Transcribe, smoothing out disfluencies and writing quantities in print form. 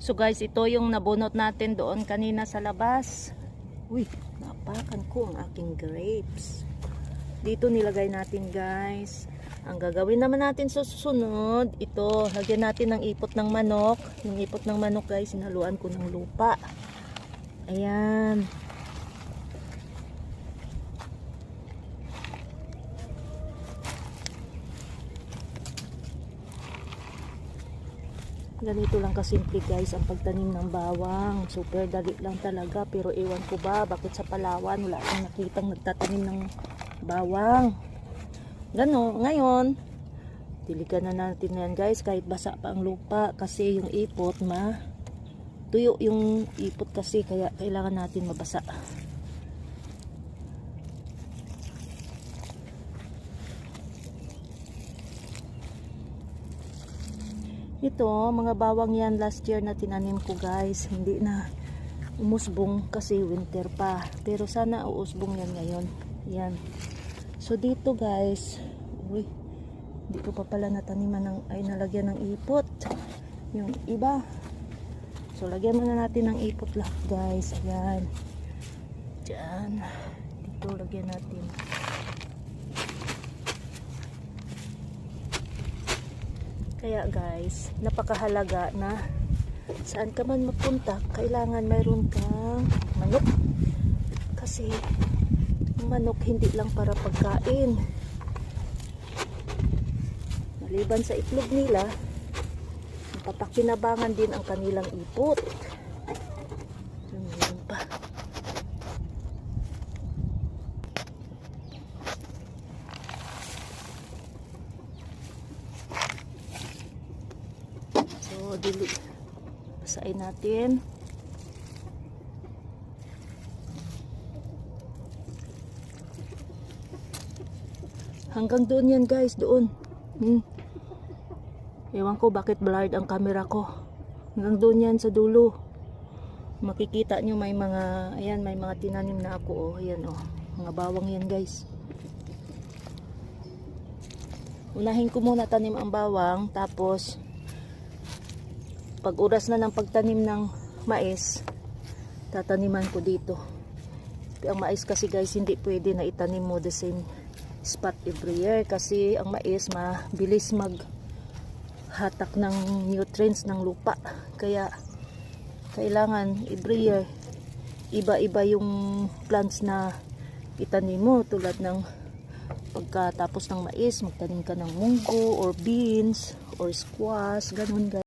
So guys, ito yung nabunot natin doon kanina sa labas. Uy, napakan ko ang aking grapes. Dito nilagay natin guys. Ang gagawin naman natin sa susunod, ito, lagyan natin ng ipot ng manok. Yung ipot ng manok guys, sinaluan ko ng lupa. Ayan. Ganito lang kasimple guys ang pagtanim ng bawang. Super dali lang talaga, pero ewan ko ba bakit sa Palawan wala akong nakitang nagtatanim ng bawang. Ngayon diligan na natin yan guys, kahit basa pa ang lupa kasi yung ipot tuyo yung ipot kasi, kaya kailangan natin mabasa. Ito, mga bawang yan last year na tinanim ko guys. Hindi na umusbong kasi winter pa. Pero sana uusbong yan ngayon. Yan. So dito guys, uy, dito pa pala nataniman nalagyan ng ipot. Yung iba. So lagyan muna natin ng ipot lahat guys. Ayan. Diyan. Dito lagyan natin. Kaya guys, napakahalaga na saan ka man mapunta, kailangan mayroon kang manok. Kasi manok hindi lang para pagkain. Maliban sa itlog nila, napapakinabangan din ang kanilang ipot. Meron pa. So, basahin natin. Hanggang doon yan guys, doon. Ewan ko bakit blurred ang camera ko. Hanggang doon yan sa dulo. Makikita nyo may mga, ayan, may mga tinanim na ako. Oh, ayan oh, mga bawang yan guys. Unahin ko muna tanim ang bawang, tapos pag oras na ng pagtanim ng mais, tataniman ko dito. Ang mais kasi guys, hindi pwede na itanim mo the same spot every year kasi ang mais mabilis maghatak ng nutrients ng lupa. Kaya kailangan every year iba-iba yung plants na itanim mo, tulad ng pagkatapos ng mais, magtanim ka ng munggo or beans or squash, ganun guys.